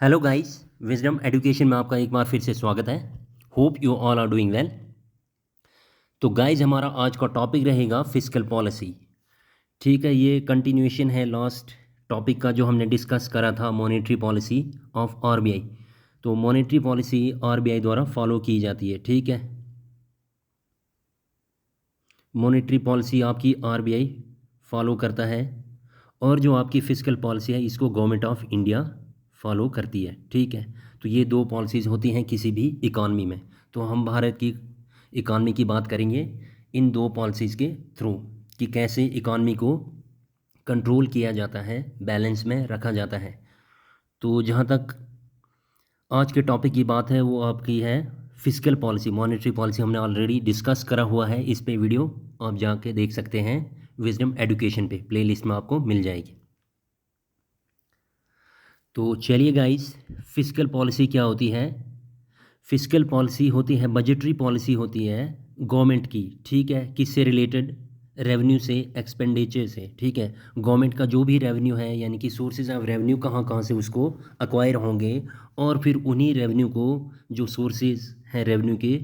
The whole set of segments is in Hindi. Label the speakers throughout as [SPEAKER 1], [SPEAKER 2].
[SPEAKER 1] हेलो गाइस, विजडम एजुकेशन में आपका एक बार फिर से स्वागत है। Hope you all are doing well. तो गाइस, हमारा आज का टॉपिक रहेगा फिस्कल पॉलिसी। ठीक है, ये कंटिन्यूएशन है लास्ट टॉपिक का जो हमने डिस्कस करा था, मॉनेटरी पॉलिसी ऑफ आरबीआई। तो मॉनेटरी पॉलिसी आरबीआई द्वारा फॉलो की जाती है। ठीक है, मॉनेटरी पॉलिसी आपकी आरबीआई फॉलो करता है और जो आपकी फिस्कल पॉलिसी है इसको गवर्नमेंट ऑफ इंडिया फॉलो करती है। ठीक है, तो ये दो पॉलिसीज़ होती हैं किसी भी इकॉनमी में। तो हम भारत की इकॉनमी की बात करेंगे इन दो पॉलिसीज़ के थ्रू कि कैसे इकॉनमी को कंट्रोल किया जाता है, बैलेंस में रखा जाता है। तो जहाँ तक आज के टॉपिक की बात है वो आपकी है फिस्कल पॉलिसी। मॉनेटरी पॉलिसी हमने ऑलरेडी डिस्कस करा हुआ है, इस पे वीडियो आप जाके देख सकते हैं विजडम एजुकेशन पे, प्लेलिस्ट में आपको मिल जाएगी। तो चलिए गाइस, फिस्कल पॉलिसी क्या होती है? फिस्कल पॉलिसी होती है, बजटरी पॉलिसी होती है गवर्नमेंट की। ठीक है, किससे रिलेटेड? रेवेन्यू से, एक्सपेंडिचर से। ठीक है, गवर्नमेंट का जो भी रेवेन्यू है यानी कि सोर्सेज ऑफ रेवेन्यू कहाँ कहाँ से उसको अक्वायर होंगे, और फिर उन्हीं रेवेन्यू को, जो सोर्सेज हैं रेवेन्यू के,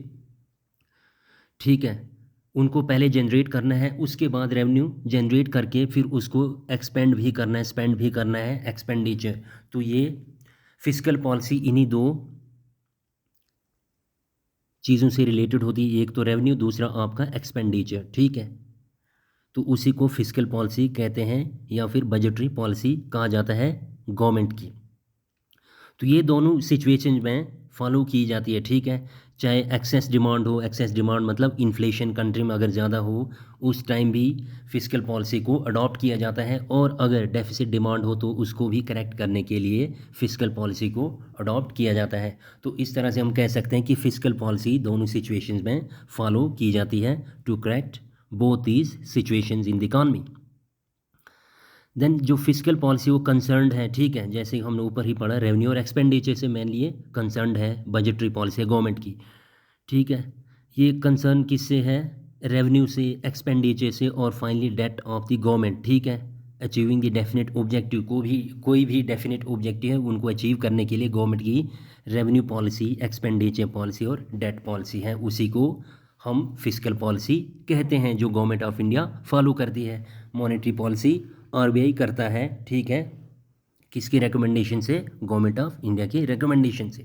[SPEAKER 1] ठीक है, उनको पहले जनरेट करना है, उसके बाद रेवेन्यू जनरेट करके फिर उसको एक्सपेंड भी करना है, स्पेंड भी करना है, एक्सपेंडिचर। तो ये फिस्कल पॉलिसी इन्हीं दो चीज़ों से रिलेटेड होती है, एक तो रेवेन्यू, दूसरा आपका एक्सपेंडिचर। ठीक है, तो उसी को फिस्कल पॉलिसी कहते हैं या फिर बजटरी पॉलिसी कहा जाता है गवर्नमेंट की। तो ये दोनों सिचुएशन में फॉलो की जाती है। ठीक है, चाहे एक्सेस डिमांड हो, एक्सेस डिमांड मतलब इन्फ्लेशन कंट्री में अगर ज़्यादा हो उस टाइम भी फिस्कल पॉलिसी को अडॉप्ट किया जाता है, और अगर डेफिसिट डिमांड हो तो उसको भी करेक्ट करने के लिए फिस्कल पॉलिसी को अडॉप्ट किया जाता है। तो इस तरह से हम कह सकते हैं कि फिस्कल पॉलिसी दोनों सिचुएशंस में फॉलो की जाती है to correct both these situations in the economy. Then जो फिस्कल पॉलिसी वो कंसर्न्ड है, ठीक है, जैसे हमने ऊपर ही पढ़ा, रेवेन्यू और एक्सपेंडिचर से मेनली ये कंसर्न्ड है, बजटरी पॉलिसी है गवर्नमेंट की। ठीक है, ये कंसर्न किससे है? रेवेन्यू से, एक्सपेंडिचर से, और finally debt of the government. ठीक है, अचीविंग द डेफिनेट ऑब्जेक्टिव को भी, कोई भी डेफिनेट ऑब्जेक्टिव है उनको अचीव करने के लिए गवर्नमेंट की रेवेन्यू पॉलिसी, एक्सपेंडिचर पॉलिसी और डेट पॉलिसी है, उसी को हम फिस्कल पॉलिसी कहते हैं जो गवर्नमेंट ऑफ इंडिया फॉलो करती है। मॉनेटरी पॉलिसी आरबीआई करता है। ठीक है, किसकी रिकमेंडेशन से? गवर्नमेंट ऑफ इंडिया की रिकमेंडेशन से।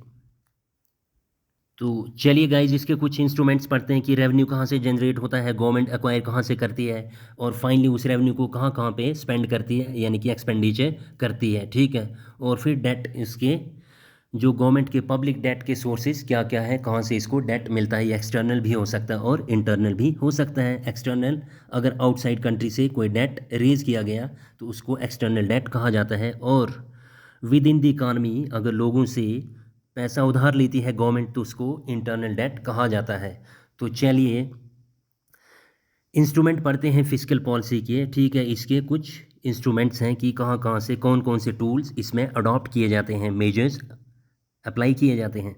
[SPEAKER 1] तो चलिए गाइज, इसके कुछ इंस्ट्रूमेंट्स पढ़ते हैं कि रेवेन्यू कहाँ से जनरेट होता है, गवर्नमेंट एक्वायर कहाँ से करती है, और फाइनली उस रेवेन्यू को कहाँ कहाँ पे स्पेंड करती है यानी कि एक्सपेंडिचर करती है। ठीक है, और फिर डेट, इसके जो गवर्नमेंट के पब्लिक डेट के सोर्सेज क्या क्या है, कहाँ से इसको डेट मिलता है। ये एक्सटर्नल भी हो सकता है और इंटरनल भी हो सकता है। एक्सटर्नल, अगर आउटसाइड कंट्री से कोई डेट रेज किया गया तो उसको एक्सटर्नल डेट कहा जाता है, और विद इन द इकानमी अगर लोगों से पैसा उधार लेती है गवर्नमेंट तो उसको इंटरनल डेट कहा जाता है। तो चलिए इंस्ट्रूमेंट पढ़ते हैं फिस्कल पॉलिसी के। ठीक है, इसके कुछ इंस्ट्रूमेंट्स हैं कि कहाँ कहाँ से कौन कौन से टूल्स इसमें अडॉप्ट किए जाते हैं, मेजर्स अप्लाई किए जाते हैं।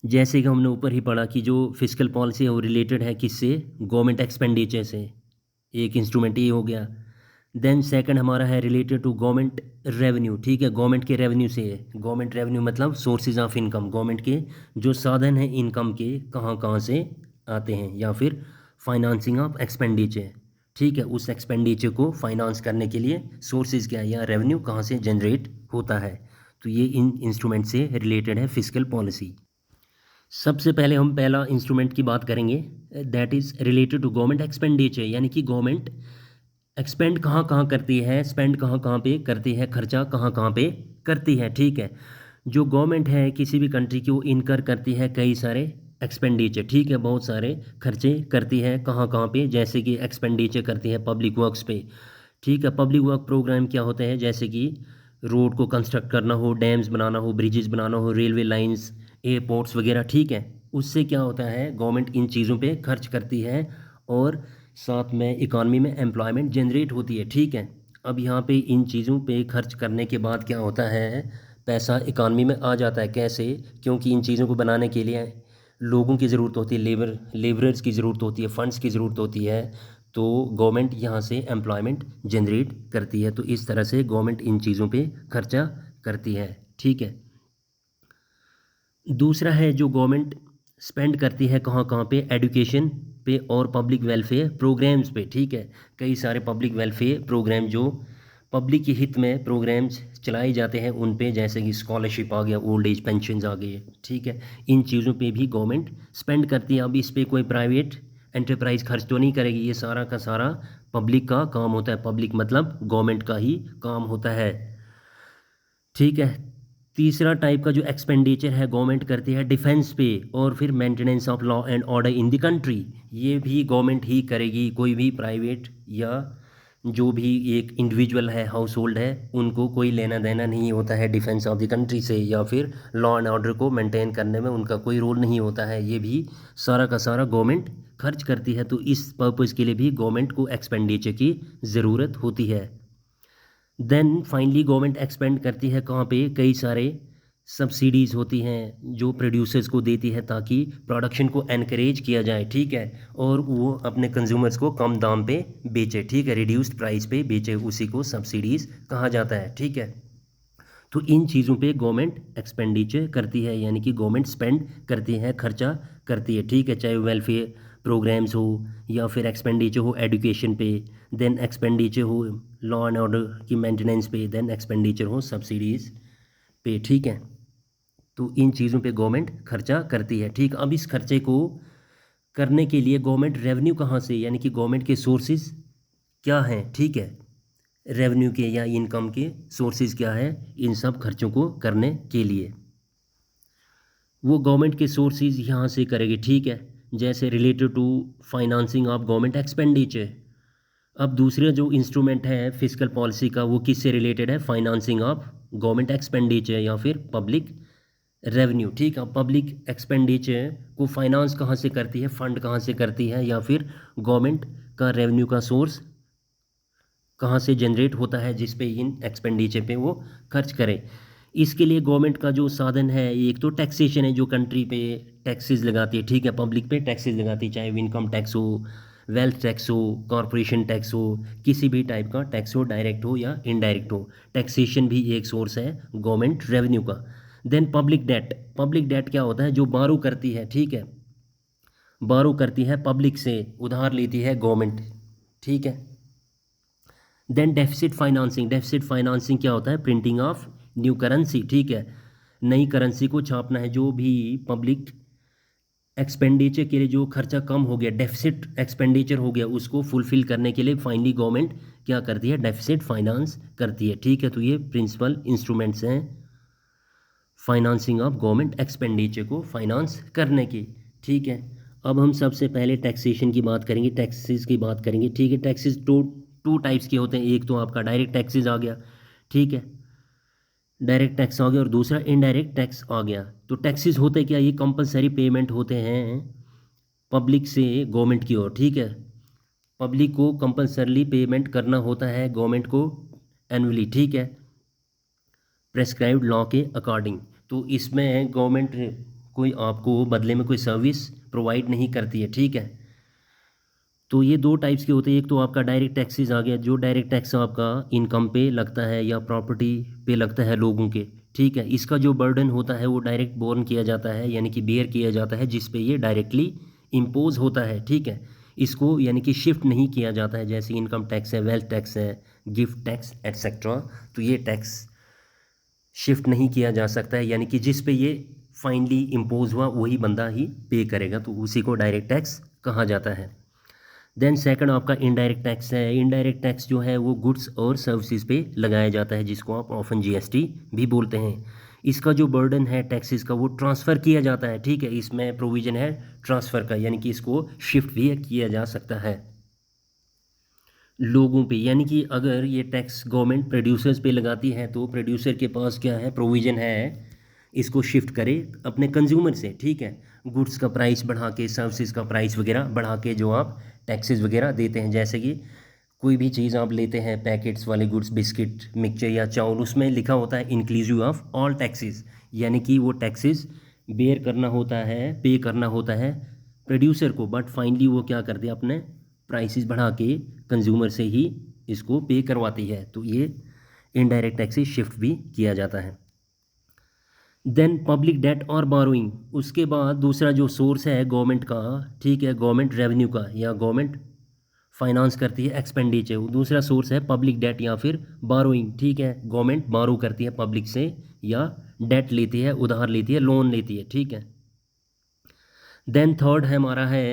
[SPEAKER 1] जैसे कि हमने ऊपर ही पढ़ा कि जो फिस्कल पॉलिसी है वो रिलेटेड है किससे? गवर्नमेंट एक्सपेंडिचर से, एक इंस्ट्रूमेंट ये हो गया। देन सेकंड हमारा है रिलेटेड टू गवर्नमेंट रेवेन्यू। ठीक है, गवर्नमेंट के रेवेन्यू से है। गवर्नमेंट रेवेन्यू मतलब सोर्सेज ऑफ इनकम, गवर्नमेंट के जो साधन हैं इनकम के कहाँ कहाँ से आते हैं, या फिर फाइनेंसिंग ऑफ एक्सपेंडिचर। ठीक है, उस एक्सपेंडिचर को फाइनेंस करने के लिए सोर्सेज क्या है या रेवेन्यू कहाँ से जनरेट होता है। तो ये इन इंस्ट्रूमेंट से रिलेटेड है फिस्कल पॉलिसी। सबसे पहले हम पहला इंस्ट्रूमेंट की बात करेंगे, that is related to government expenditure, यानी कि गवर्नमेंट एक्सपेंड कहाँ कहाँ करती है, स्पेंड कहाँ कहाँ पे करती है, खर्चा कहाँ कहाँ पे करती है। ठीक है, जो गवर्नमेंट है किसी भी कंट्री की वो इनकर करती है कई सारे एक्सपेंडिचर। ठीक है, बहुत सारे खर्चे करती है कहाँ कहाँ पे, जैसे कि एक्सपेंडिचर करती है पब्लिक वर्क्स पे। ठीक है, पब्लिक वर्क प्रोग्राम क्या होते हैं? जैसे कि रोड को कंस्ट्रक्ट करना हो, डैम्स बनाना हो, ब्रिजेस बनाना हो, रेलवे लाइंस, एयरपोर्ट्स वगैरह। ठीक है, उससे क्या होता है, गवर्नमेंट इन चीज़ों पे खर्च करती है और साथ में इकॉनमी में एम्प्लॉयमेंट जनरेट होती है। ठीक है, अब यहाँ पे इन चीज़ों पे खर्च करने के बाद क्या होता है, पैसा इकॉनमी में आ जाता है। कैसे? क्योंकि इन चीज़ों को बनाने के लिए लोगों की ज़रूरत होती है, लेबरर्स की ज़रूरत होती है, फंड्स की ज़रूरत होती है। तो गवर्नमेंट यहाँ से एम्प्लॉयमेंट जनरेट करती है। तो इस तरह से गवर्नमेंट इन चीज़ों पे खर्चा करती है। ठीक है, दूसरा है जो गवर्नमेंट स्पेंड करती है कहाँ कहाँ पे, एजुकेशन पे और पब्लिक वेलफेयर प्रोग्राम्स पे, ठीक है। कई सारे पब्लिक वेलफेयर प्रोग्राम जो पब्लिक के हित में प्रोग्राम्स चलाए जाते हैं उन पे, जैसे कि स्कॉलरशिप आ गया, ओल्ड एज पेंशन आ गई, ठीक है। इन चीज़ों पे भी गवर्नमेंट स्पेंड करती है। अब इस पे कोई प्राइवेट एंटरप्राइज खर्च तो नहीं करेगी, ये सारा का सारा पब्लिक का काम होता है। पब्लिक मतलब गवर्नमेंट का ही काम होता है, ठीक है। तीसरा टाइप का जो एक्सपेंडिचर है गवर्नमेंट करती है डिफेंस पे और फिर maintenance of law and order in the country, ये भी गवर्नमेंट ही करेगी। कोई भी प्राइवेट या जो भी एक इंडिविजुअल है, हाउस होल्ड है, उनको कोई लेना देना नहीं होता है डिफेंस ऑफ द कंट्री से, या फिर लॉ एंड ऑर्डर को मेंटेन करने में उनका कोई रोल नहीं होता है। ये भी सारा का सारा गवर्नमेंट खर्च करती है। तो इस पर्पज़ के लिए भी गवर्नमेंट को एक्सपेंडिचर की ज़रूरत होती है। देन फाइनली गवर्नमेंट एक्सपेंड करती है कहाँ पे, कई सारे सब्सिडीज़ होती हैं जो प्रोड्यूसर्स को देती है ताकि प्रोडक्शन को एनकरेज किया जाए, ठीक है, और वो अपने कंज्यूमर्स को कम दाम पे बेचे, ठीक है, रिड्यूस्ड प्राइस पे बेचे, उसी को सब्सिडीज़ कहा जाता है, ठीक है। तो इन चीज़ों पे गवर्नमेंट एक्सपेंडिचर करती है, यानी कि गवर्नमेंट स्पेंड करती है, खर्चा करती है, ठीक है। चाहे वेलफेयर प्रोग्राम्स हो या फिर एक्सपेंडिचर हो एजुकेशन पे, देन एक्सपेंडिचर हो लॉ एंड ऑर्डर की मेंटेनेंस पे, देन एक्सपेंडिचर हो सब्सिडीज़ पे, ठीक है। तो इन चीज़ों पे गवर्नमेंट खर्चा करती है, ठीक। अब इस खर्चे को करने के लिए गवर्नमेंट रेवेन्यू कहाँ से, यानी कि गवर्नमेंट के सोर्सेज क्या हैं, ठीक है, रेवेन्यू के या इनकम के सोर्सेज क्या है इन सब खर्चों को करने के लिए, वो गवर्नमेंट के सोर्सेज यहाँ से करेगी, ठीक है। जैसे related to financing of government expenditure. अब दूसरा जो इंस्ट्रूमेंट है फिजिकल पॉलिसी का, वो किससे रिलेटेड है, फाइनेंसिंग ऑफ गवर्नमेंट एक्सपेंडिचर या फिर पब्लिक रेवेन्यू, ठीक है। पब्लिक एक्सपेंडिचर को फाइनेंस कहाँ से करती है, फंड कहाँ से करती है, या फिर गवर्नमेंट का रेवेन्यू का सोर्स कहाँ से जनरेट होता है जिस पे इन एक्सपेंडिचर पे वो खर्च करें। इसके लिए गवर्नमेंट का जो साधन है, एक तो टैक्सेशन है, जो कंट्री पे टैक्सेस लगाती है, ठीक है, पब्लिक पे टैक्सेस लगाती है, चाहे इनकम टैक्स हो, वेल्थ टैक्स हो, कॉरपोरेशन टैक्स हो, किसी भी टाइप का टैक्स हो, डायरेक्ट हो या इनडायरेक्ट हो, टैक्सेशन भी एक सोर्स है गवर्नमेंट रेवेन्यू का। Then public debt, public debt क्या होता है, जो बारो करती है, ठीक है, बारो करती है पब्लिक से, उधार लेती है गवर्नमेंट, ठीक है। Then deficit financing, deficit financing क्या होता है, प्रिंटिंग ऑफ न्यू करेंसी, ठीक है, नई करेंसी को छापना है। जो भी पब्लिक एक्सपेंडिचर के लिए जो खर्चा कम हो गया, डेफिसिट एक्सपेंडिचर हो गया, उसको फुलफिल करने के लिए फाइनली गवर्नमेंट क्या करती है, डेफिसिट फाइनेंस करती है, ठीक है। तो ये प्रिंसिपल इंस्ट्रूमेंट्स हैं फाइनेंसिंग ऑफ गवर्नमेंट एक्सपेंडिचर को फाइनेंस करने की, ठीक है। अब हम सबसे पहले टैक्सेशन की बात करेंगे, टैक्सेस की बात करेंगे, ठीक है। टैक्सेस टू टू टाइप्स के होते हैं, एक तो आपका डायरेक्ट टैक्सेस आ गया, ठीक है, डायरेक्ट टैक्स आ गया, और दूसरा इनडायरेक्ट टैक्स आ गया। तो टैक्सेस होते क्या, ये कंपलसरी पेमेंट होते हैं पब्लिक से गवर्नमेंट की ओर, ठीक है, पब्लिक को कंपलसरली पेमेंट करना होता है गवर्नमेंट को एनुअली, ठीक है, प्रेस्क्राइब्ड लॉ के अकॉर्डिंग। तो इसमें गवर्नमेंट कोई आपको बदले में कोई सर्विस प्रोवाइड नहीं करती है, ठीक है। तो ये दो टाइप्स के होते हैं, एक तो आपका डायरेक्ट टैक्सेस आ गया, जो डायरेक्ट टैक्स आपका इनकम पे लगता है या प्रॉपर्टी पे लगता है लोगों के, ठीक है। इसका जो बर्डन होता है वो डायरेक्ट बोर्न किया जाता है, यानी कि बेयर किया जाता है, जिस पे ये डायरेक्टली इम्पोज होता है, ठीक है। इसको यानी कि शिफ्ट नहीं किया जाता है, जैसे इनकम टैक्स है, वेल्थ टैक्स है, गिफ्ट टैक्स एट्सेट्रा। तो ये टैक्स शिफ्ट नहीं किया जा सकता है, यानी कि जिस पे ये फाइनली इम्पोज हुआ वही बंदा ही पे करेगा, तो उसी को डायरेक्ट टैक्स कहा जाता है। देन सेकंड आपका इनडायरेक्ट टैक्स है। इनडायरेक्ट टैक्स जो है वो गुड्स और सर्विसेज पे लगाया जाता है, जिसको आप ऑफन जीएसटी भी बोलते हैं। इसका जो बर्डन है टैक्सेस का वो ट्रांसफ़र किया जाता है, ठीक है, इसमें प्रोविज़न है ट्रांसफ़र का, यानी कि इसको शिफ्ट भी किया जा सकता है लोगों पे। यानी कि अगर ये टैक्स गवर्नमेंट प्रोड्यूसर्स पे लगाती है तो प्रोड्यूसर के पास क्या है, प्रोविज़न है इसको शिफ्ट करे अपने कंज्यूमर से, ठीक है, गुड्स का प्राइस बढ़ा के, सर्विसेज का प्राइस वगैरह बढ़ा के जो आप टैक्सेस वगैरह देते हैं। जैसे कि कोई भी चीज़ आप लेते हैं पैकेट्स वाले गुड्स, बिस्किट, मिक्सचर या चावल, उसमें लिखा होता है इंक्लूसिव ऑफ ऑल टैक्सेस, यानी कि वो टैक्सेस बेयर करना होता है, पे करना होता है प्रोड्यूसर को, बट फाइनली वो क्या करते हैं, अपने प्राइसेस बढ़ा के कंज्यूमर से ही इसको पे करवाती है। तो ये इनडायरेक्ट टैक्सेस शिफ्ट भी किया जाता है। देन पब्लिक डेट और बोरोइंग, उसके बाद दूसरा जो सोर्स है गवर्नमेंट का, ठीक है, गवर्नमेंट रेवेन्यू का या गवर्नमेंट फाइनेंस करती है एक्सपेंडिचर, दूसरा सोर्स है पब्लिक डेट या फिर बारोइंग, ठीक है, गवर्नमेंट बारो करती है पब्लिक से या डेट लेती है, उधार लेती है, लोन लेती है, ठीक है। देन थर्ड है हमारा है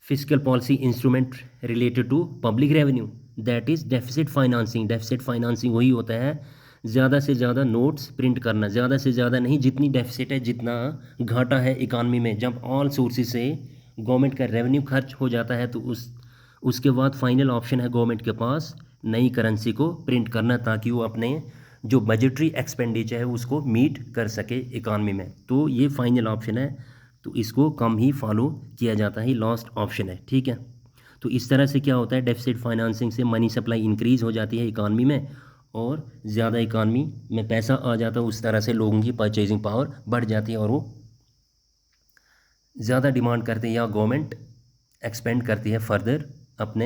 [SPEAKER 1] physical policy instrument related to public revenue, that is deficit financing. Deficit financing वही होता है ज़्यादा से ज़्यादा नोट्स प्रिंट करना, ज़्यादा से ज़्यादा नहीं, जितनी डेफिसिट है, जितना घाटा है इकानमी में, जब ऑल सोर्सेज से गवर्नमेंट का रेवेन्यू खर्च हो जाता है तो उसके बाद फाइनल ऑप्शन है गवर्नमेंट के पास नई करेंसी को प्रिंट करना, ताकि वो अपने जो बजटरी एक्सपेंडिचर है उसको मीट कर सके इकानमी में। तो ये फाइनल ऑप्शन है, तो इसको कम ही फॉलो किया जाता है, लास्ट ऑप्शन है, ठीक है। तो इस तरह से क्या होता है, डेफिसिट फाइनेंसिंग से मनी सप्लाई इंक्रीज हो जाती है इकानमी में और ज़्यादा इकानमी में पैसा आ जाता है, उस तरह से लोगों की परचेजिंग पावर बढ़ जाती है और वो ज़्यादा डिमांड करते हैं या गवर्नमेंट एक्सपेंड करती है फर्दर अपने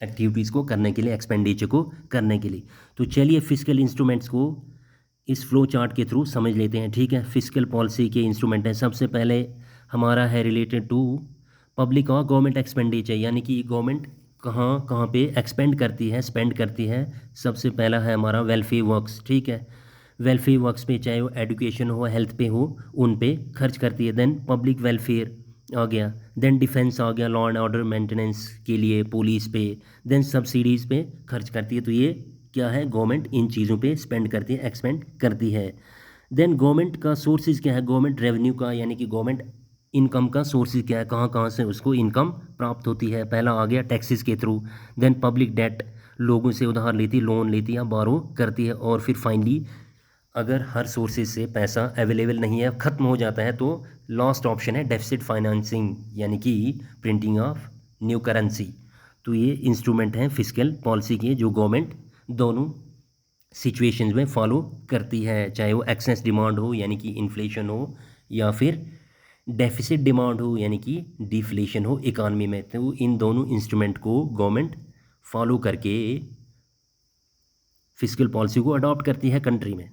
[SPEAKER 1] एक्टिविटीज़ को करने के लिए, एक्सपेंडिचर को करने के लिए। तो चलिए फिजिकल इंस्ट्रूमेंट्स को इस फ्लो चार्ट के थ्रू समझ लेते हैं, ठीक है। फिजिकल पॉलिसी के इंस्ट्रूमेंट हैं, सबसे पहले हमारा है रिलेटेड टू पब्लिक और गवर्नमेंट एक्सपेंडिचर, यानी कि गवर्नमेंट कहाँ कहाँ पे एक्सपेंड करती है, स्पेंड करती है। सबसे पहला है हमारा वेलफेयर वर्क्स, ठीक है, वेलफेयर वर्क्स पे, चाहे वो एजुकेशन हो, हेल्थ पे हो, उन पे खर्च करती है। देन पब्लिक वेलफेयर आ गया, देन डिफेंस आ गया, लॉ एंड ऑर्डर मेंटेनेंस के लिए पुलिस पे, देन सब्सिडीज़ पे खर्च करती है। तो ये क्या है, गवर्नमेंट इन चीज़ों पे स्पेंड करती है, एक्सपेंड करती है। देन गवर्नमेंट का सोर्सेज क्या है, गवर्नमेंट रेवेन्यू का, यानी कि गवर्नमेंट इनकम का सोर्सेज क्या है, कहाँ कहाँ से उसको इनकम प्राप्त होती है। पहला आ गया टैक्सेस के थ्रू, देन पब्लिक डेट, लोगों से उधार लेती, लोन लेती या बारो करती है, और फिर फाइनली अगर हर सोर्सेज से पैसा अवेलेबल नहीं है, ख़त्म हो जाता है, तो लास्ट ऑप्शन है डेफिसिट फाइनेंसिंग, यानी कि प्रिंटिंग ऑफ न्यू करेंसी। तो ये इंस्ट्रूमेंट हैं फिजिकल पॉलिसी के जो गवर्नमेंट दोनों सिचुएशंस में फॉलो करती है, चाहे वो एक्सेस डिमांड हो यानी कि इन्फ्लेशन हो, या फिर डेफिसिट डिमांड हो यानी कि डिफ्लेशन हो इकानमी में। तो इन दोनों इंस्ट्रूमेंट को गवर्नमेंट फॉलो करके फिजिकल पॉलिसी को अडॉप्ट करती है कंट्री में।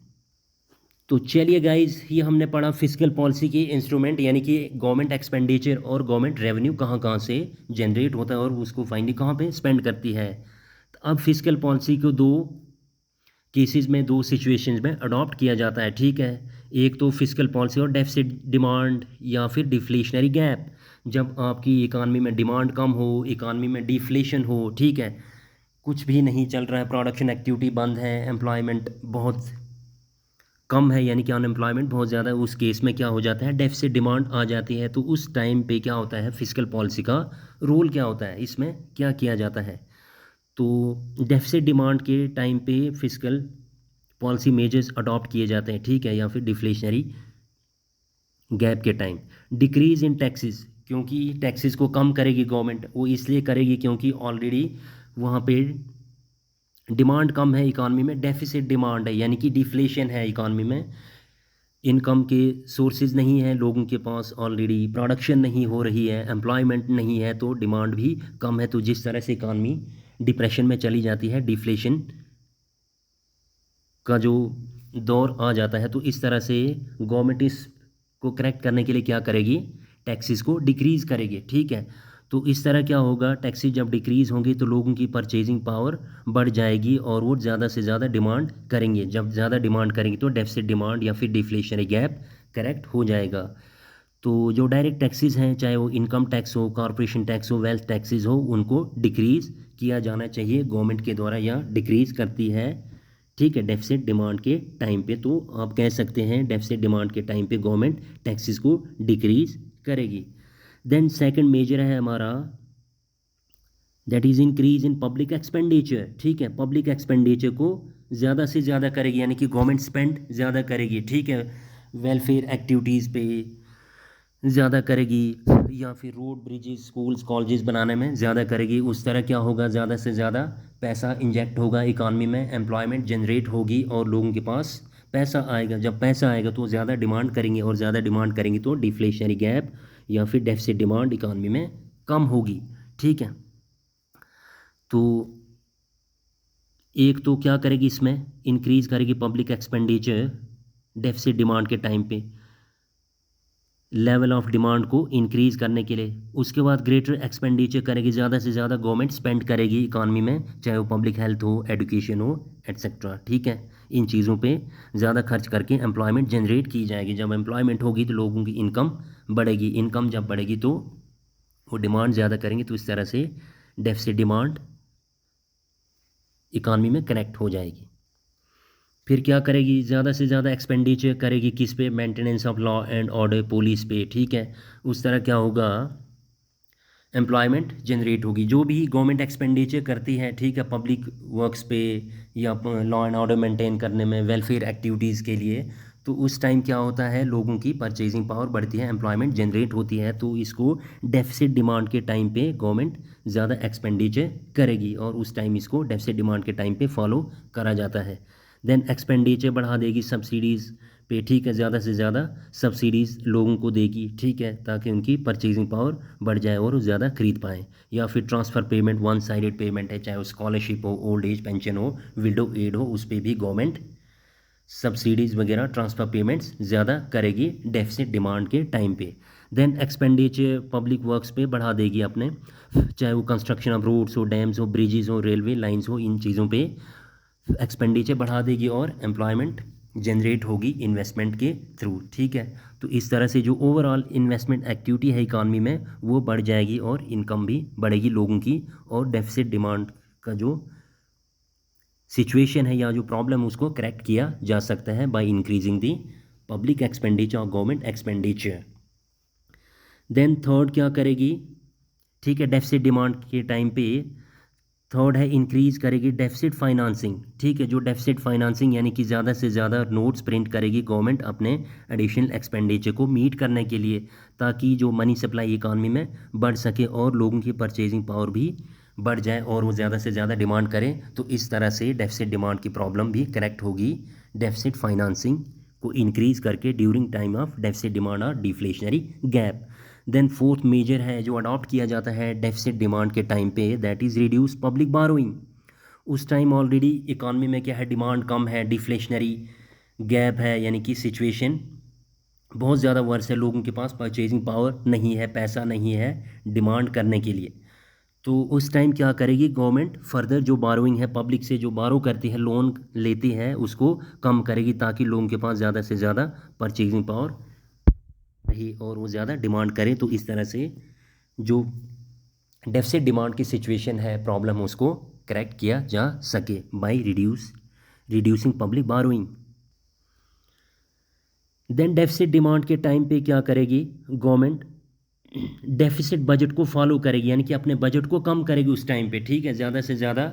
[SPEAKER 1] तो चलिए गाइज, ये हमने पढ़ा फिजिकल पॉलिसी के इंस्ट्रूमेंट, यानी कि गवर्नमेंट एक्सपेंडिचर और गवर्नमेंट रेवेन्यू कहाँ कहाँ से जनरेट होता है और उसको फाइनली कहाँ पे स्पेंड करती है। तो अब फिजिकल पॉलिसी को दो केसेस में, दो सिचुएशंस में अडॉप्ट किया जाता है, ठीक है। एक तो फिजिकल पॉलिसी और डेफिसिट डिमांड या फिर डिफ्लेशनरी गैप, जब आपकी इकानमी में डिमांड कम हो, इकानमी में डिफ्लेशन हो, ठीक है, कुछ भी नहीं चल रहा है, प्रोडक्शन एक्टिविटी बंद है, एम्प्लॉयमेंट बहुत कम है, यानी कि अनएम्प्लॉयमेंट बहुत ज़्यादा है, उस केस में क्या हो जाता है, डेफिसिट डिमांड आ जाती है। तो उस टाइम पे क्या होता है, फिजिकल पॉलिसी का रोल क्या होता है, इसमें क्या किया जाता है। तो डेफिसिट डिमांड के टाइम पे फिजिकल पॉलिसी मेजर्स अडॉप्ट किए जाते हैं, ठीक है, या फिर डिफ्लेशनरी गैप के टाइम डिक्रीज इन टैक्सेस, क्योंकि टैक्सेस को कम करेगी गवर्नमेंट, वो इसलिए करेगी क्योंकि ऑलरेडी वहाँ पे डिमांड कम है इकानमी में, डेफिसिट डिमांड है यानी कि डिफ्लेशन है इकानमी में, इनकम के सोर्सेज नहीं है लोगों के पास, ऑलरेडी प्रोडक्शन नहीं हो रही है, एम्प्लॉयमेंट नहीं है, तो डिमांड भी कम है। तो जिस तरह से इकानमी डिप्रेशन में चली जाती है, डिफ्लेशन का जो दौर आ जाता है, तो इस तरह से गवर्नमेंट इसको करेक्ट करने के लिए क्या करेगी, टैक्सेस को डिक्रीज़ करेगी, ठीक है। तो इस तरह क्या होगा, टैक्सेस जब डिक्रीज़ होंगी तो लोगों की परचेजिंग पावर बढ़ जाएगी और वो ज़्यादा से ज़्यादा डिमांड करेंगे, जब ज़्यादा डिमांड करेंगे तो डेफिसिट डिमांड या फिर डिफ्लेशनरी गैप करेक्ट हो जाएगा। तो जो डायरेक्ट टैक्सेस हैं, चाहे वो इनकम टैक्स हो, कॉरपोरेशन टैक्स हो, वेल्थ टैक्सेस हो, उनको डिक्रीज़ किया जाना चाहिए गवर्नमेंट के द्वारा, या डिक्रीज़ करती है, ठीक है, डेफिसिट डिमांड के टाइम पे। तो आप कह सकते हैं डेफिसिट डिमांड के टाइम पे गवर्नमेंट टैक्सेस को डिक्रीज़ करेगी। देन सेकंड मेजर है हमारा, that is increase in public expenditure, ठीक है, पब्लिक एक्सपेंडिचर को ज़्यादा से ज़्यादा करेगी, यानी कि गवर्नमेंट स्पेंड ज़्यादा करेगी, ठीक है, वेलफेयर एक्टिविटीज़ पे ज़्यादा करेगी, या फिर रोड ब्रिजेस स्कूल्स कॉलेजेस बनाने में ज़्यादा करेगी। उस तरह क्या होगा, ज़्यादा से ज़्यादा पैसा इंजेक्ट होगा इकानमी में, एम्प्लॉयमेंट जनरेट होगी और लोगों के पास पैसा आएगा। जब पैसा आएगा तो ज़्यादा डिमांड करेंगे, और ज़्यादा डिमांड करेंगे तो डिफ्लेशनरी गैप या फिर डेफिसिट डिमांड इकानमी में कम होगी, ठीक है। तो एक तो क्या करेगी, इसमें इंक्रीज़ करेगी पब्लिक एक्सपेंडिचर, डेफिसिट डिमांड के टाइम पे, लेवल ऑफ डिमांड को इंक्रीज़ करने के लिए। उसके बाद ग्रेटर एक्सपेंडिचर करेगी, ज़्यादा से ज़्यादा गवर्नमेंट स्पेंड करेगी इकॉनमी में, चाहे वो पब्लिक हेल्थ हो, एजुकेशन हो, एट्सेट्रा, ठीक है। इन चीज़ों पे ज़्यादा खर्च करके एम्प्लॉयमेंट जनरेट की जाएगी। जब एम्प्लॉयमेंट होगी तो लोगों की इनकम बढ़ेगी, इनकम जब बढ़ेगी तो वो डिमांड ज़्यादा करेंगे, तो इस तरह से डेफिसिट डिमांड इकॉनमी में कनेक्ट हो जाएगी। फिर क्या करेगी, ज़्यादा से ज़्यादा एक्सपेंडिचर करेगी किस पे, maintenance of law and order, police पे, ठीक है। उस तरह क्या होगा, एम्प्लॉयमेंट जनरेट होगी। जो भी गवर्नमेंट एक्सपेंडिचर करती है, ठीक है, पब्लिक वर्क्स पे या लॉ एंड ऑर्डर मेंटेन करने में, वेलफेयर एक्टिविटीज़ के लिए, तो उस टाइम क्या होता है, लोगों की परचेजिंग पावर बढ़ती है, एम्प्लॉयमेंट जनरेट होती है, तो इसको डेफिसिट डिमांड के टाइम पे गवर्नमेंट ज़्यादा एक्सपेंडिचर करेगी और उस टाइम इसको डेफिसिट डिमांड के टाइम पे फॉलो करा जाता है। देन एक्सपेंडिचर बढ़ा देगी सब्सिडीज़ पे, ठीक है, ज़्यादा से ज़्यादा सब्सिडीज़ लोगों को देगी, ठीक है, ताकि उनकी परचेजिंग पावर बढ़ जाए और वो ज़्यादा खरीद पाएँ। या फिर transfer payment, one sided payment है, चाहे वो स्कॉलरशिप हो, ओल्ड एज पेंशन हो, विडो एड हो, उस पर भी गवर्नमेंट सब्सिडीज़ वगैरह, ट्रांसफ़र पेमेंट्स ज़्यादा करेगी डेफिसिट डिमांड के टाइम पे। देन एक्सपेंडिचर पब्लिक वर्क्स पे बढ़ा देगी अपने, चाहे वो कंस्ट्रक्शन ऑफ रोड्स हो, डैम्स हो, ब्रिजेज़ हो, रेलवे लाइंस हो, इन चीज़ों पे एक्सपेंडिचर बढ़ा देगी और एम्प्लॉयमेंट जनरेट होगी इन्वेस्टमेंट के थ्रू, ठीक है। तो इस तरह से जो ओवरऑल इन्वेस्टमेंट एक्टिविटी है इकॉनमी में वो बढ़ जाएगी और इनकम भी बढ़ेगी लोगों की, और डेफिसिट डिमांड का जो सिचुएशन है या जो प्रॉब्लम उसको करेक्ट किया जा सकता है by increasing the public expenditure और गवर्नमेंट एक्सपेंडिचर। देन थर्ड क्या करेगी, ठीक है, डेफिसिट डिमांड के टाइम पे थर्ड है इंक्रीज करेगी डेफिसिट फाइनेंसिंग, ठीक है। जो डेफिसिट फाइनेंसिंग यानी कि ज़्यादा से ज़्यादा नोट्स प्रिंट करेगी गवर्नमेंट अपने एडिशनल एक्सपेंडिचर को मीट करने के लिए, ताकि जो मनी सप्लाई इकॉनमी में बढ़ सके और लोगों की परचेजिंग पावर भी बढ़ जाए और वो ज़्यादा से ज़्यादा डिमांड करें। तो इस तरह से डेफिसिट डिमांड की प्रॉब्लम भी करेक्ट होगी डेफिसिट फाइनेंसिंग को इंक्रीज़ करके during time of deficit demand और deflationary gap. Then fourth measure है जो अडॉप्ट किया जाता है डेफिसिट डिमांड के टाइम पे, that is reduce public borrowing. उस टाइम ऑलरेडी इकॉनमी में क्या है, डिमांड कम है, डिफ्लेशनरी गैप है, यानी कि सिचुएशन बहुत ज़्यादा वर्स है, लोगों के पास परचेजिंग पावर नहीं है, पैसा नहीं है डिमांड करने के लिए। तो उस टाइम क्या करेगी गवर्नमेंट, फर्दर जो बारोइंग है पब्लिक से, जो बारो करती है, लोन लेती है, उसको कम करेगी ताकि लोगों के पास ज़्यादा से ज़्यादा परचेजिंग पावर रही और वो ज़्यादा डिमांड करें। तो इस तरह से जो डेफिसिट डिमांड की सिचुएशन है, प्रॉब्लम, उसको करेक्ट किया जा सके by reducing public borrowing. Then deficit demand के टाइम पे क्या करेगी गवर्नमेंट, डेफिसिट बजट को फॉलो करेगी, यानी कि अपने बजट को कम करेगी उस टाइम पे, ठीक है, ज़्यादा से ज़्यादा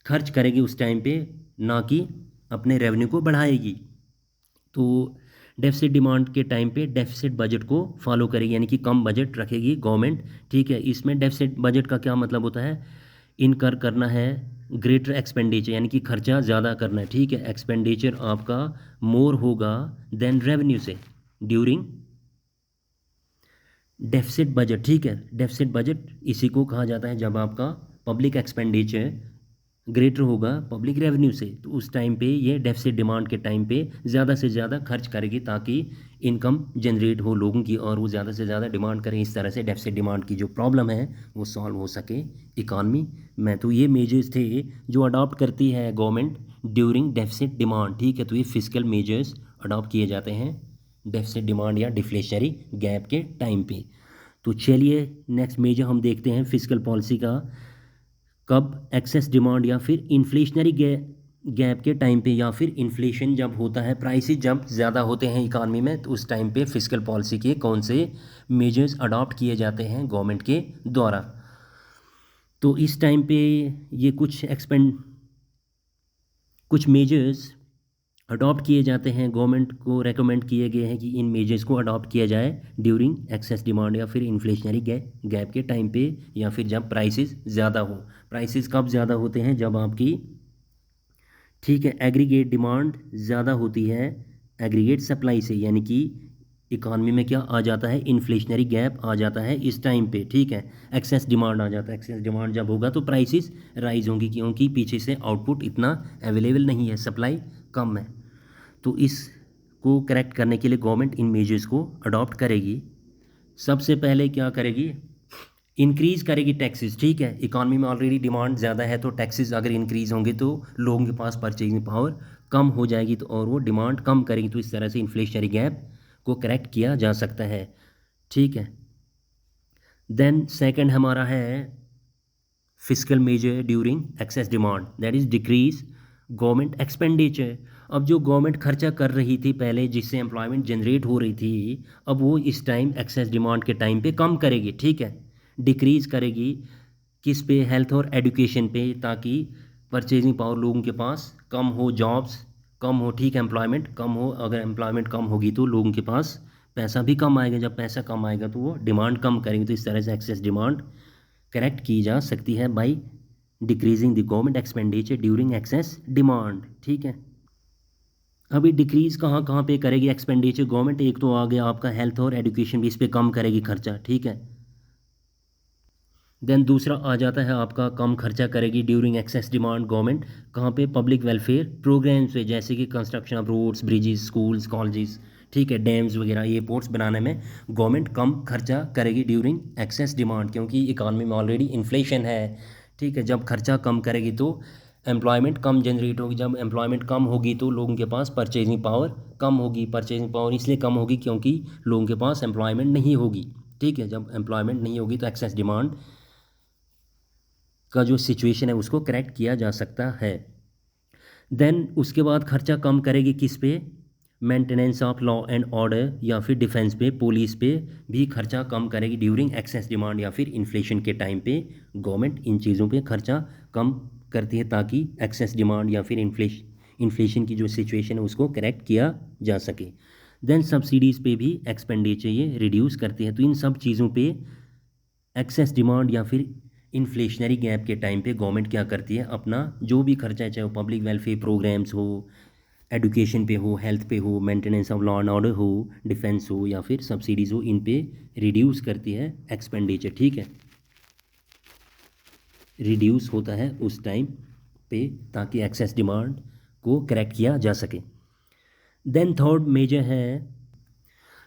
[SPEAKER 1] खर्च करेगी उस टाइम पे, ना कि अपने रेवेन्यू को बढ़ाएगी। तो डेफिसिट डिमांड के टाइम पे डेफिसिट बजट को फॉलो करेगी, यानी कि कम बजट रखेगी गवर्नमेंट, ठीक है। इसमें डेफिसिट बजट का क्या मतलब होता है, इनकर करना है ग्रेटर एक्सपेंडिचर, यानी कि खर्चा ज़्यादा करना है, ठीक है, एक्सपेंडिचर आपका मोर होगा देन रेवेन्यू से ड्यूरिंग डेफिसिट बजट, ठीक है। डेफिसिट बजट इसी को कहा जाता है जब आपका पब्लिक एक्सपेंडिचर ग्रेटर होगा पब्लिक रेवेन्यू से, तो उस टाइम पे ये डेफिसिट डिमांड के टाइम पे ज़्यादा से ज़्यादा खर्च करेगी ताकि इनकम जनरेट हो लोगों की और वो ज़्यादा से ज़्यादा डिमांड करें। इस तरह से डेफिसिट डिमांड की जो प्रॉब्लम है वो सॉल्व हो सके इकॉनमी में। तो ये मेजर्स थे जो अडॉप्ट करती है गवर्नमेंट ड्यूरिंग डेफिसिट डिमांड, ठीक है। तो ये फिजिकल मेजर्स अडॉप्ट किए जाते हैं डेफिसिट डिमांड या डिफ्लेशनरी गैप के टाइम पे। तो चलिए नेक्स्ट मेजर हम देखते हैं फिजिकल पॉलिसी का, कब एक्सेस डिमांड या फिर इन्फ्लेशनरी गैप के टाइम पे, या फिर इन्फ्लेशन जब होता है, प्राइसेस जब ज़्यादा होते हैं इकॉनमी में, तो उस टाइम पे फिजिकल पॉलिसी के कौन से मेजर्स अडॉप्ट किए जाते हैं गवर्नमेंट के द्वारा। तो इस टाइम पे ये कुछ मेजर्स अडॉप्ट किए जाते हैं, गवर्नमेंट को रेकमेंड किए गए हैं कि इन मेजर्स को अडॉप्ट किया जाए ड्यूरिंग एक्सेस डिमांड या फिर इन्फ्लेशनरी गैप के टाइम पे, या फिर जब प्राइसेस ज़्यादा हो। प्राइसेस कब ज़्यादा होते हैं, जब आपकी, ठीक है, एग्रीगेट डिमांड ज़्यादा होती है एग्रीगेट सप्लाई से, यानी कि इकॉनमी में क्या आ जाता है, इन्फ्लेशनरी गैप आ जाता है इस टाइम पे, ठीक है। एक्सेस डिमांड आ जाता है, एक्सेस डिमांड जब होगा तो प्राइसेस राइज होंगी, क्योंकि पीछे से आउटपुट इतना अवेलेबल नहीं है, सप्लाई कम है। तो इसको को करेक्ट करने के लिए गवर्नमेंट इन मेजर्स को अडॉप्ट करेगी। सबसे पहले क्या करेगी, इंक्रीज़ करेगी टैक्सेस। ठीक है, इकॉनमी में ऑलरेडी डिमांड ज़्यादा है, तो टैक्सेस अगर इंक्रीज़ होंगे तो लोगों के पास परचेजिंग पावर कम हो जाएगी, तो और वो डिमांड कम करेगी, तो इस तरह से इन्फ्लेशनरी गैप को करेक्ट किया जा सकता है। ठीक है, देन सेकंड हमारा है fiscal measure during excess demand, that is decrease government expenditure. अब जो गवर्नमेंट खर्चा कर रही थी पहले, जिससे एम्प्लॉयमेंट जनरेट हो रही थी, अब वो इस टाइम एक्सेस डिमांड के टाइम पे कम करेगी। ठीक है, डिक्रीज करेगी किस पे, हेल्थ और एजुकेशन पे, ताकि परचेजिंग पावर लोगों के पास कम हो, जॉब्स कम हो। ठीक है, एम्प्लॉयमेंट कम हो, अगर एम्प्लॉयमेंट कम होगी तो लोगों के पास पैसा भी कम आएगा, जब पैसा कम आएगा तो वो डिमांड कम करेंगे, तो इस तरह से एक्सेस डिमांड करेक्ट की जा सकती है by decreasing the government expenditure during excess demand. ठीक है, अभी डिक्रीज कहाँ कहाँ पे करेगी एक्सपेंडिचर गवर्नमेंट, एक तो आ गया आपका हेल्थ और एजुकेशन भी, इस पे कम करेगी खर्चा। ठीक है, देन दूसरा आ जाता है आपका कम खर्चा करेगी ड्यूरिंग एक्सेस डिमांड गवर्नमेंट, कहाँ पे, पब्लिक वेलफेयर प्रोग्राम्स पे, जैसे कि construction of roads, bridges, schools, colleges. ठीक है, डैम्स वगैरह, एयरपोर्ट्स बनाने में गवर्नमेंट कम खर्चा करेगी ड्यूरिंग एक्सेस डिमांड, क्योंकि इकानमी में ऑलरेडी इन्फ्लेशन है। ठीक है, जब खर्चा कम करेगी तो एम्प्लॉयमेंट कम जनरेट होगी, जब एम्प्लॉयमेंट कम होगी तो लोगों के पास परचेजिंग पावर कम होगी। परचेजिंग पावर इसलिए कम होगी क्योंकि लोगों के पास एम्प्लॉयमेंट नहीं होगी। ठीक है, जब एम्प्लॉयमेंट नहीं होगी तो एक्सेस डिमांड का जो सिचुएशन है उसको करेक्ट किया जा सकता है। देन उसके बाद खर्चा कम करेगी किस पे, maintenance of law and order या फिर डिफेंस पे, पुलिस पे भी खर्चा कम करेगी ड्यूरिंग एक्सेस डिमांड या फिर इन्फ्लेशन के टाइम पे गवर्नमेंट इन चीज़ों पे खर्चा कम करती है, ताकि एक्सेस डिमांड या फिर इन्फ्लेशन की जो सिचुएशन है उसको करेक्ट किया जा सके। देन सब्सिडीज़ पे भी एक्सपेंडिचर ये रिड्यूस करती है। तो इन सब चीज़ों पे एक्सेस डिमांड या फिर इन्फ्लेशनरी गैप के टाइम पे गवर्नमेंट क्या करती है, अपना जो भी खर्चा है, चाहे वो पब्लिक वेलफेयर प्रोग्राम्स हो, एजुकेशन पे हो, हेल्थ पे हो, maintenance of law and order हो, डिफेंस हो या फिर सब्सिडीज़ हो, इन पे रिड्यूस करती है एक्सपेंडिचर। ठीक है, रिड्यूस होता है उस टाइम पे, ताकि एक्सेस डिमांड को करेक्ट किया जा सके। देन थर्ड मेजर है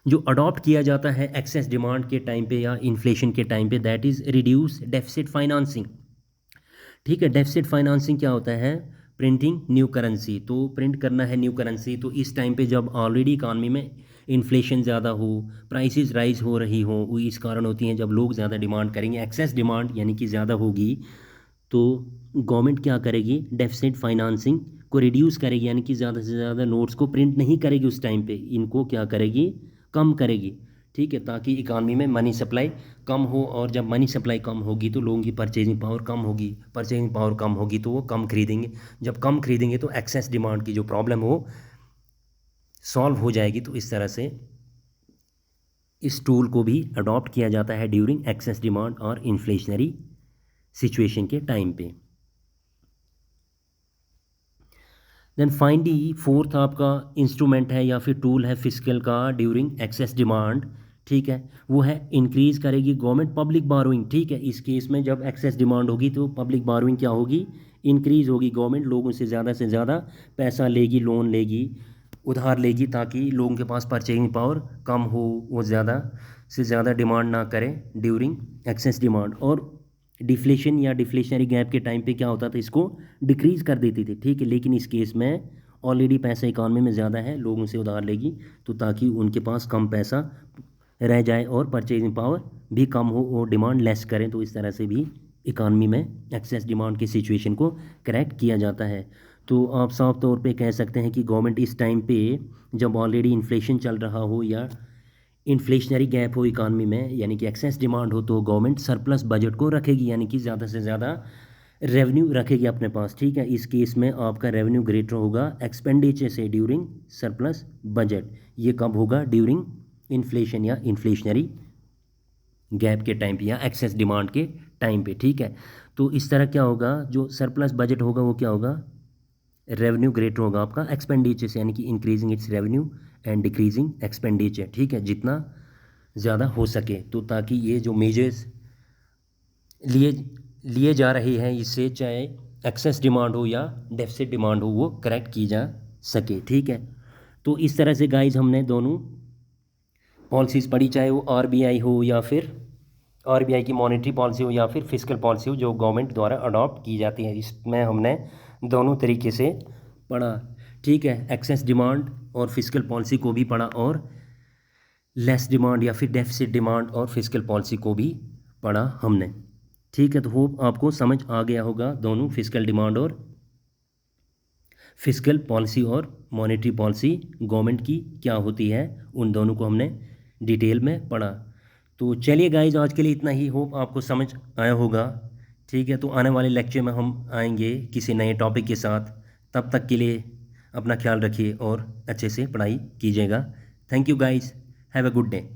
[SPEAKER 1] जो अडॉप्ट किया जाता है एक्सेस डिमांड के टाइम पे या इन्फ्लेशन के टाइम पे, that is reduce deficit financing. ठीक है, डेफिसिट फाइनेंसिंग क्या होता है, प्रिंटिंग न्यू करेंसी। तो प्रिंट करना है न्यू करेंसी, तो इस टाइम पे जब ऑलरेडी इकानमी में इन्फ्लेशन ज़्यादा हो, प्राइसेस राइज हो रही हो, वो इस कारण होती हैं, जब लोग ज़्यादा डिमांड करेंगे, एक्सेस डिमांड यानी कि ज़्यादा होगी, तो गवर्नमेंट क्या करेगी, डेफिसिट फाइनेंसिंग को रिड्यूस करेगी, यानी कि ज़्यादा से ज़्यादा नोट्स को प्रिंट नहीं करेगी उस टाइम पे, इनको क्या करेगी, कम करेगी। ठीक है, ताकि इकानमी में मनी सप्लाई कम हो, और जब मनी सप्लाई कम होगी तो लोगों की परचेजिंग पावर कम होगी, परचेजिंग पावर कम होगी तो वो कम खरीदेंगे, जब कम खरीदेंगे तो एक्सेस डिमांड की जो प्रॉब्लम हो सॉल्व हो जाएगी। तो इस तरह से इस टूल को भी अडॉप्ट किया जाता है ड्यूरिंग एक्सेस डिमांड और इन्फ्लेशनरी सिचुएशन के टाइम पे। देन फाइनली फोर्थ आपका इंस्ट्रूमेंट है या फिर टूल है फिस्कल का ड्यूरिंग एक्सेस डिमांड। ठीक है, वो है इंक्रीज करेगी गवर्नमेंट पब्लिक बारोइंग। ठीक है, इस केस में जब एक्सेस डिमांड होगी तो पब्लिक बारोइंग क्या होगी, इंक्रीज होगी, गवर्नमेंट लोगों से ज़्यादा पैसा लेगी, लोन लेगी, उधार लेगी, ताकि लोगों के पास परचेजिंग पावर कम हो, वो ज़्यादा से ज़्यादा डिमांड ना करें ड्यूरिंग एक्सेस डिमांड। और डिफ्लेशन या डिफ्लेशनरी गैप के टाइम पे क्या होता था, इसको डिक्रीज़ कर देती थी। ठीक है, लेकिन इस केस में ऑलरेडी पैसा इकॉनमी में ज़्यादा है, लोगों से उधार लेगी, तो ताकि उनके पास कम पैसा रह जाए और परचेजिंग पावर भी कम हो और डिमांड लेस करें, तो इस तरह से भी इकॉनमी में एक्सेस डिमांड की सिचुएशन को करेक्ट किया जाता है। तो आप साफ तौर पे कह सकते हैं कि गवर्नमेंट इस टाइम पे जब ऑलरेडी इन्फ्लेशन चल रहा हो या इन्फ्लेशनरी गैप हो इकानमी में, यानी कि एक्सेस डिमांड हो, तो गवर्नमेंट सरप्लस बजट को रखेगी, यानी कि ज़्यादा से ज़्यादा रेवेन्यू रखेगी अपने पास। ठीक है, इस केस में आपका रेवेन्यू ग्रेटर होगा एक्सपेंडिचर से ड्यूरिंग सरप्लस बजट। ये कब होगा, ड्यूरिंग इन्फ्लेशन या इन्फ्लेशनरी गैप के टाइम पे या एक्सेस डिमांड के टाइम पे। ठीक है, तो इस तरह क्या होगा, जो सरप्लस बजट होगा वो क्या होगा, रेवेन्यू ग्रेटर होगा आपका एक्सपेंडिचर से, यानी कि increasing its revenue and decreasing expenditure. ठीक है, जितना ज़्यादा हो सके, तो ताकि ये जो मेजर्स लिए लिए जा रहे हैं, इससे चाहे एक्सेस डिमांड हो या डेफिसिट डिमांड हो, वो करेक्ट की जा सके। ठीक है, तो इस तरह से गाइज हमने दोनों पॉलिसीज़ पढ़ी, चाहे वो आरबीआई हो या फिर आरबीआई की मॉनेटरी पॉलिसी हो या फिर फिस्कल पॉलिसी हो जो गवर्नमेंट द्वारा अडॉप्ट की जाती है। इसमें हमने दोनों तरीके से पढ़ा। ठीक है, एक्सेस डिमांड और फिस्कल पॉलिसी को भी पढ़ा, और लेस डिमांड या फिर डेफिसिट डिमांड और फिस्कल पॉलिसी को भी पढ़ा हमने। ठीक है, तो होप आपको समझ आ गया होगा दोनों फिस्कल डिमांड और फिस्कल पॉलिसी और मॉनेटरी पॉलिसी गवर्नमेंट की क्या होती है, उन दोनों को हमने डिटेल में पढ़ा। तो चलिए गाइज, आज के लिए इतना ही, होप आपको समझ आया होगा। ठीक है, तो आने वाले लेक्चर में हम आएंगे किसी नए टॉपिक के साथ। तब तक के लिए अपना ख्याल रखिए और अच्छे से पढ़ाई कीजिएगा। Thank you guys, have a good day.